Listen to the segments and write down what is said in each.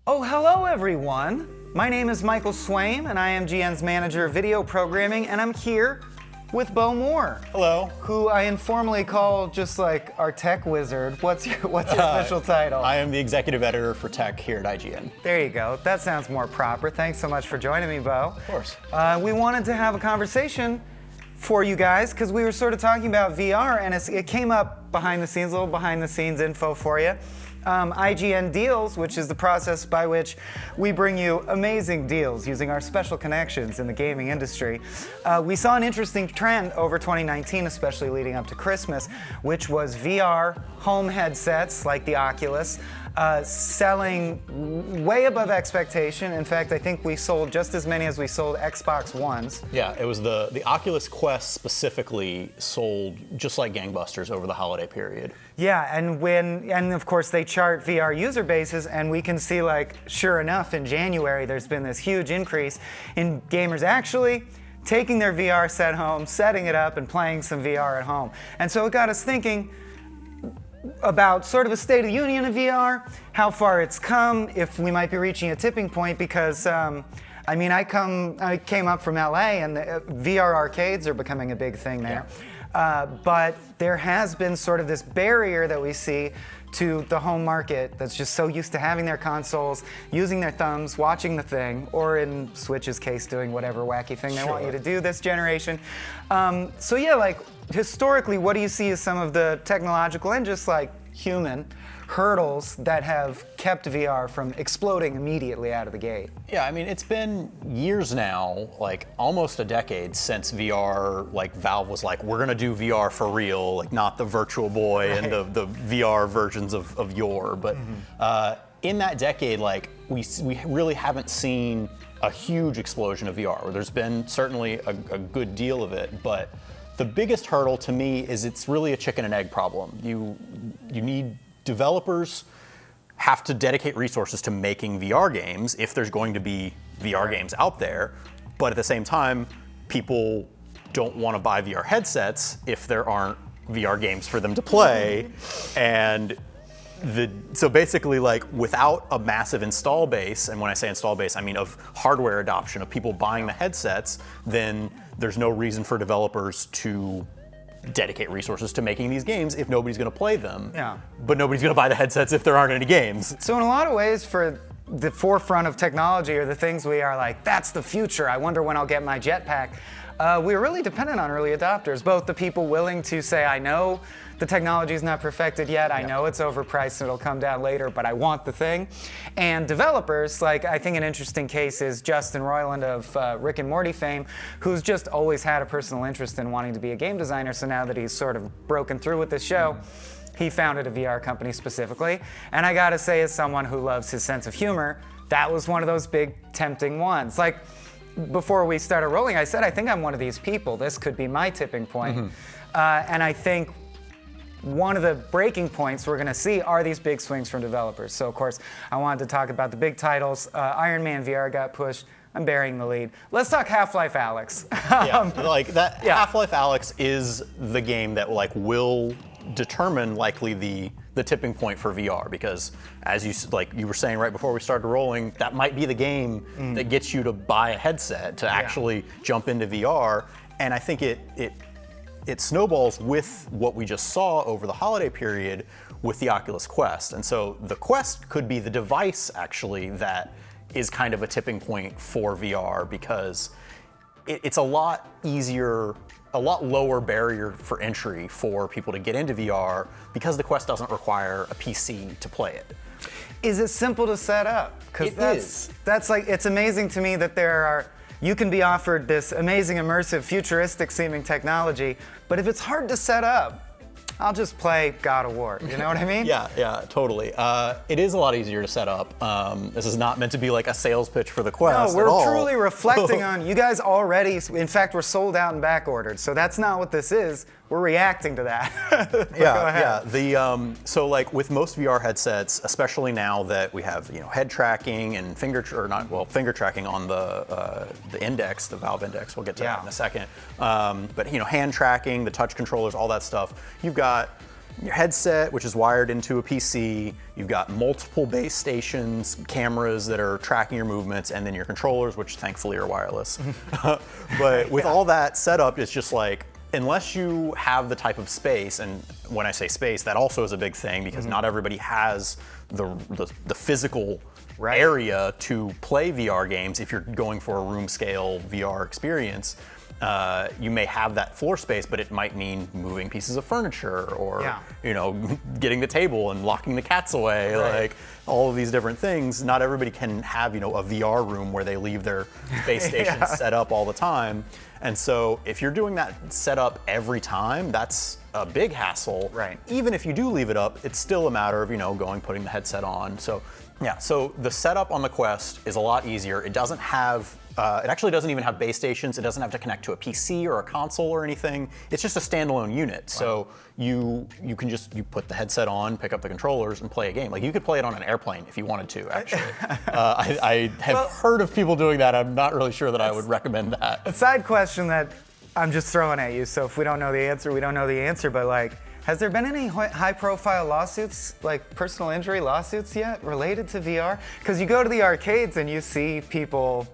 Oh, hello everyone. My name is Michael Swaim, and I am GN's Manager of Video Programming, and I'm here with Bo Moore. Hello. Who I informally call just like our tech wizard. What's your official title? I am the Executive Editor for Tech here at IGN. There you go. That sounds more proper. Thanks so much for joining me, Bo. Of course. We wanted to have a conversation for you guys because we were sort of talking about VR, and it came up behind the scenes, a little behind the scenes info for you. IGN Deals, which is the process by which we bring you amazing deals using our special connections in the gaming industry. We saw an interesting trend over 2019, especially leading up to Christmas, which was VR home headsets like the Oculus, selling way above expectation. In fact, I think we sold just as many as we sold Xbox Ones. Yeah, it was the Oculus Quest specifically sold just like gangbusters over the holiday period. Yeah, and of course they chart VR user bases, and we can see, like, sure enough, in January there's been this huge increase in gamers actually taking their VR set home, setting it up, and playing some VR at home. And so it got us thinking about sort of a state of the union of VR, how far it's come, if we might be reaching a tipping point, because I came up from LA, and the VR arcades are becoming a big thing there. Yeah. But there has been sort of this barrier that we see to the home market that's just so used to having their consoles, using their thumbs, watching the thing, or in Switch's case, doing whatever wacky thing they want you to do this generation. So yeah, like, historically, what do you see as some of the technological and just like human hurdles that have kept VR from exploding immediately out of the gate? Yeah, I mean, it's been years now, like almost a decade since VR, like Valve was like, we're gonna do VR for real, like not the Virtual Boy and the VR versions of yore. But in that decade, like we really haven't seen a huge explosion of VR. There's been certainly a good deal of it, but the biggest hurdle to me is it's really a chicken and egg problem. You need developers have to dedicate resources to making VR games if there's going to be VR games out there, but at the same time, people don't want to buy VR headsets if there aren't VR games for them to play. And so basically, like, without a massive install base, and when I say install base, I mean of hardware adoption, of people buying the headsets, then there's no reason for developers to dedicate resources to making these games if nobody's going to play them. Yeah. But nobody's going to buy the headsets if there aren't any games. So in a lot of ways, for the forefront of technology are the things we are like, that's the future. I wonder when I'll get my jetpack. We're really dependent on early adopters, both the people willing to say, I know the technology is not perfected yet, I know it's overpriced and it'll come down later, but I want the thing. And developers, like, I think an interesting case is Justin Roiland of Rick and Morty fame, who's just always had a personal interest in wanting to be a game designer, so now that he's sort of broken through with this show, he founded a VR company specifically. And I gotta say, as someone who loves his sense of humor, that was one of those big tempting ones. Like, before we started rolling, I said, I think I'm one of these people. This could be my tipping point. And I think one of the breaking points we're going to see are these big swings from developers. So, of course, I wanted to talk about the big titles. Iron Man VR got pushed. I'm burying the lead. Let's talk Half-Life Alyx. Half-Life Alyx is the game that, like, will determine likely the tipping point for VR, because as you were saying right before we started rolling, that might be the game that gets you to buy a headset to actually jump into VR. And I think it snowballs with what we just saw over the holiday period with the Oculus Quest. And so the Quest could be the device actually that is kind of a tipping point for VR, because it's a lot easier, a lot lower barrier for entry for people to get into VR, because the Quest doesn't require a PC to play it. Is it simple to set up? Because that's like, it's amazing to me that you can be offered this amazing, immersive, futuristic seeming technology, but if it's hard to set up, I'll just play God of War. You know what I mean? Yeah, totally. It is a lot easier to set up. This is not meant to be like a sales pitch for the Quest. No, we're truly reflecting on you guys already. In fact, we're sold out and back ordered. So that's not what this is. We're reacting to that. Go ahead. So like with most VR headsets, especially now that we have head tracking and finger tracking on the index, the Valve index. We'll get to that in a second. But hand tracking, the touch controllers, all that stuff. You've got your headset, which is wired into a PC. You've got multiple base stations, cameras that are tracking your movements, and then your controllers, which thankfully are wireless. But with all that set up, it's just like, unless you have the type of space, and when I say space, that also is a big thing because not everybody has the physical area to play VR games. If you're going for a room scale VR experience, you may have that floor space, but it might mean moving pieces of furniture or getting the table and locking the cats away, like all of these different things. Not everybody can have a VR room where they leave their base station set up all the time. And so if you're doing that setup every time, that's a big hassle. Right. Even if you do leave it up, it's still a matter of going, putting the headset on. So yeah, so the setup on the Quest is a lot easier. It doesn't have it actually doesn't even have base stations. It doesn't have to connect to a PC or a console or anything. It's just a standalone unit. So you can just put the headset on, pick up the controllers, and play a game. Like you could play it on an airplane if you wanted to. Actually, I have heard of people doing that. I'm not really sure that I would recommend that. A side question that I'm just throwing at you. So if we don't know the answer, we don't know the answer. But like, has there been any high-profile lawsuits, like personal injury lawsuits yet related to VR? Because you go to the arcades and you see people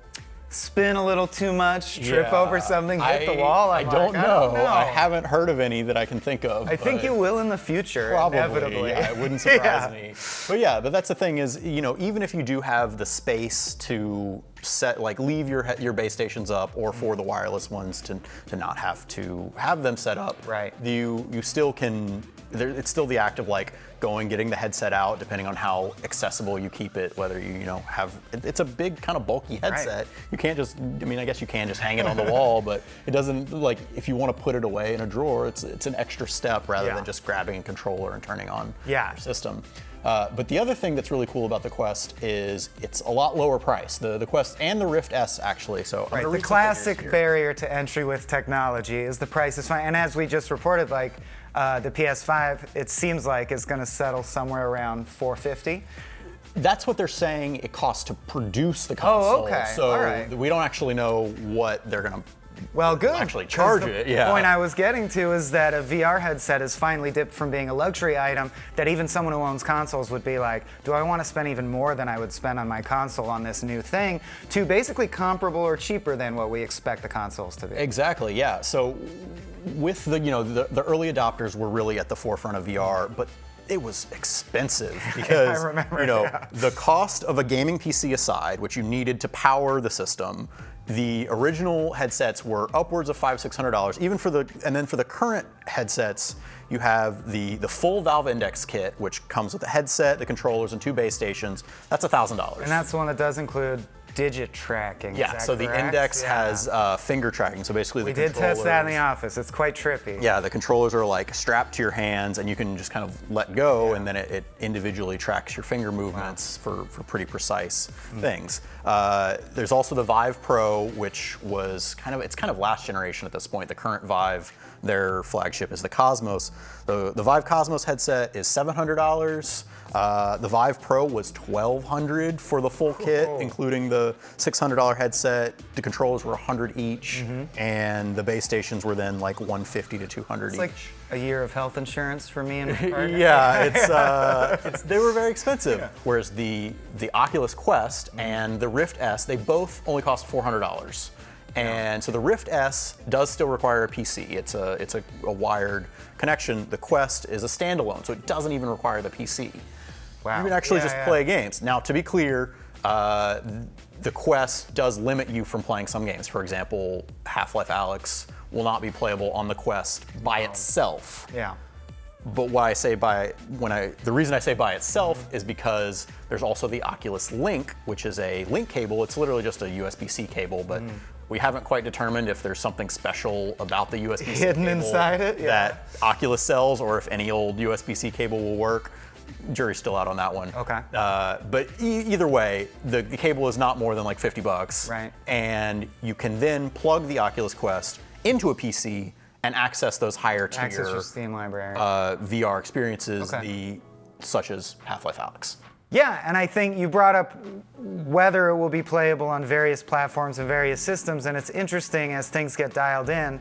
spin a little too much, trip over something, hit the wall. I don't know. I haven't heard of any that I can think of. I think you will in the future, probably, inevitably. Yeah, it wouldn't surprise me. But that's the thing is, even if you do have the space to leave your base stations up, or for the wireless ones to not have to have them set up, you still can. It's still the act of going, getting the headset out, depending on how accessible you keep it, whether you have, it's a big kind of bulky headset. You can't just, I guess you can just hang it on the wall, but it doesn't, if you want to put it away in a drawer, it's an extra step rather than just grabbing a controller and turning on your system. But the other thing that's really cool about the Quest is it's a lot lower price. The Quest and the Rift S actually. So the classic barrier to entry with technology is the price is fine. And as we just reported, the PS5, it seems like is going to settle somewhere around $450. That's what they're saying it costs to produce the console. Oh, okay. So we don't actually know what they're going to actually charge it. The point I was getting to is that a VR headset has finally dipped from being a luxury item that even someone who owns consoles would be like, do I want to spend even more than I would spend on my console on this new thing, to basically comparable or cheaper than what we expect the consoles to be. Exactly, yeah. So with the early adopters were really at the forefront of VR, but it was expensive because I remember, the cost of a gaming PC aside, which you needed to power the system, the original headsets were upwards of $500-600. Even for the current headsets, you have the full Valve Index kit, which comes with the headset, the controllers, and 2 base stations. That's $1,000. And that's the one that does include digit tracking. Yeah, so the Index has finger tracking. So basically, we did test that in the office. It's quite trippy. Yeah, the controllers are strapped to your hands, and you can just kind of let go, and then it individually tracks your finger movements for pretty precise things. There's also the Vive Pro, which was kind of last generation at this point. The current Vive, their flagship, is the Cosmos. The Vive Cosmos headset is $700. The Vive Pro was $1,200 for the full kit, including the $600 headset. The controllers were $100 each, and the base stations were then $150 to $200 each. It's like a year of health insurance for me and my partner. They were very expensive. Whereas the Oculus Quest and the Rift S, they both only cost $400. And so the Rift S does still require a PC. It's a wired connection. The Quest is a standalone, so it doesn't even require the PC. Wow. You can actually just play games. Now, to be clear, the Quest does limit you from playing some games. For example, Half-Life Alyx will not be playable on the Quest by itself. Yeah. But the reason I say by itself is because there's also the Oculus Link, which is a link cable. It's literally just a USB-C cable, but we haven't quite determined if there's something special about the USB-C hidden cable inside it that Oculus sells, or if any old USB-C cable will work. Jury's still out on that one. Okay. But either way, the cable is not more than $50. Right. And you can then plug the Oculus Quest into a PC and access those higher tier your Steam library. VR experiences, such as Half-Life Alyx. Yeah, and I think you brought up whether it will be playable on various platforms and various systems, and it's interesting as things get dialed in.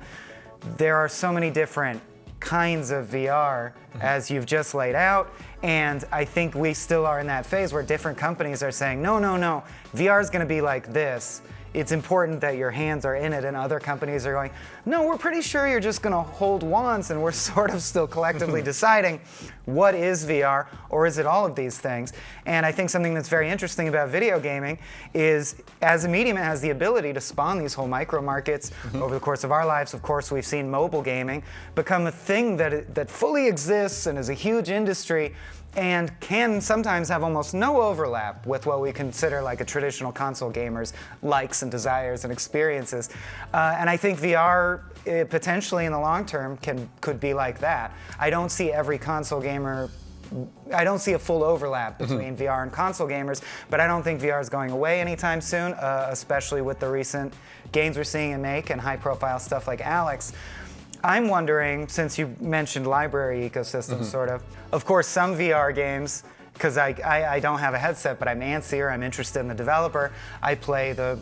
There are so many different kinds of VR as you've just laid out. And I think we still are in that phase where different companies are saying, no, no, no, VR is going to be like this. It's important that your hands are in it, and other companies are going, no, we're pretty sure you're just going to hold wands, and we're sort of still collectively deciding what is VR, or is it all of these things? And I think something that's very interesting about video gaming is, as a medium, it has the ability to spawn these whole micro markets over the course of our lives. Of course, we've seen mobile gaming become a thing that fully exists and is a huge industry, and can sometimes have almost no overlap with what we consider like a traditional console gamer's likes and desires and experiences. And I think VR potentially in the long term could be like that. I don't see every console gamer, I don't see a full overlap between VR and console gamers, but I don't think VR is going away anytime soon, especially with the recent gains we're seeing in Make and high profile stuff like Alyx. I'm wondering, since you mentioned library ecosystem, sort of course, some VR games, because I don't have a headset, but I'm antsy or I'm interested in the developer, I play the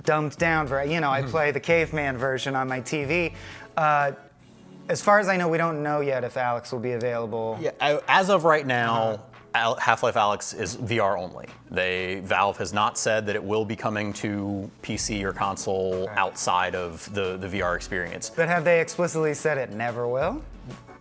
dumbed down version, I play the caveman version on my TV. As far as I know, we don't know yet if Alyx will be available. Yeah, as of right now, Half-Life Alyx is VR only. Valve has not said that it will be coming to PC or console outside of the VR experience. But have they explicitly said it never will?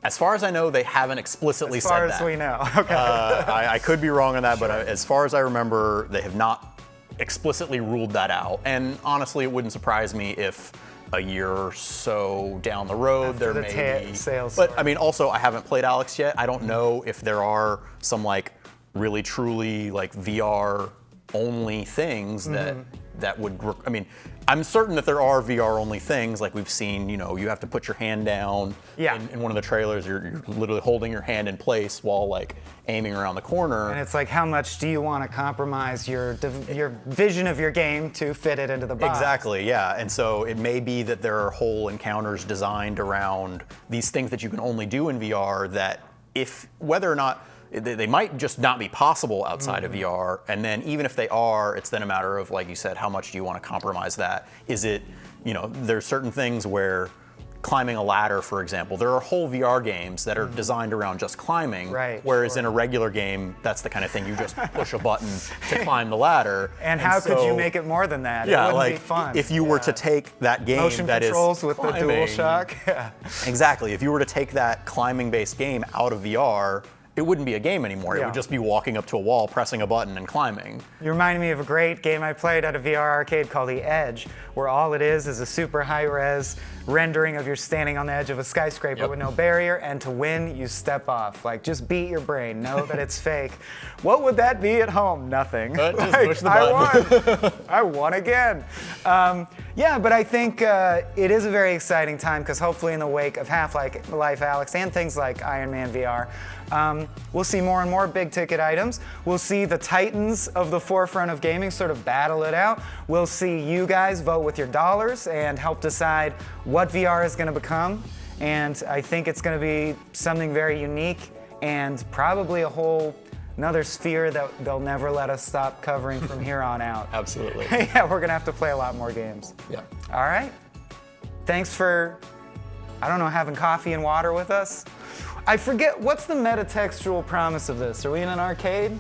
As far as I know, they haven't explicitly said that. As far as we know, okay. I could be wrong on that, but as far as I remember, they have not explicitly ruled that out. And honestly, it wouldn't surprise me if a year or so down the road there may be sales. But I mean, also I haven't played Alyx yet. I don't know if there are some like really truly like VR only things that would. I mean, I'm certain that there are VR only things like we've seen. You have to put your hand down. Yeah. In one of the trailers, you're literally holding your hand in place while like aiming around the corner. And it's like, how much do you want to compromise your vision of your game to fit it into the box? Exactly, yeah. And so it may be that there are whole encounters designed around these things that you can only do in VR that whether or not, they might just not be possible outside of VR. And then even if they are, it's then a matter of, like you said, how much do you want to compromise that? Is it, there's certain things where climbing a ladder, for example, there are whole VR games that are designed around just climbing. Right. Whereas in a regular game, that's the kind of thing you just push a button to climb the ladder. And how could you make it more than that? Yeah, it wouldn't like be fun. if you were to take that game motion that controls is with climbing, the DualShock. Yeah. Exactly. If you were to take that climbing-based game out of VR, it wouldn't be a game anymore. It would just be walking up to a wall, pressing a button, and climbing. You remind me of a great game I played at a VR arcade called The Edge, where all it is a super high-res rendering of you're standing on the edge of a skyscraper with no barrier, and to win, you step off. Like, just beat your brain, know that it's fake. What would that be at home? Nothing. Just push the button. I won. I won again. Yeah, but I think it is a very exciting time, because hopefully in the wake of Half-Life Alyx and things like Iron Man VR, we'll see more and more big-ticket items. We'll see the titans of the forefront of gaming sort of battle it out. We'll see you guys vote with your dollars and help decide what VR is going to become. And I think it's going to be something very unique and probably another sphere that they'll never let us stop covering from here on out. Absolutely. Yeah, we're going to have to play a lot more games. Yeah. All right. Thanks for, having coffee and water with us. I forget, what's the metatextual promise of this? Are we in an arcade?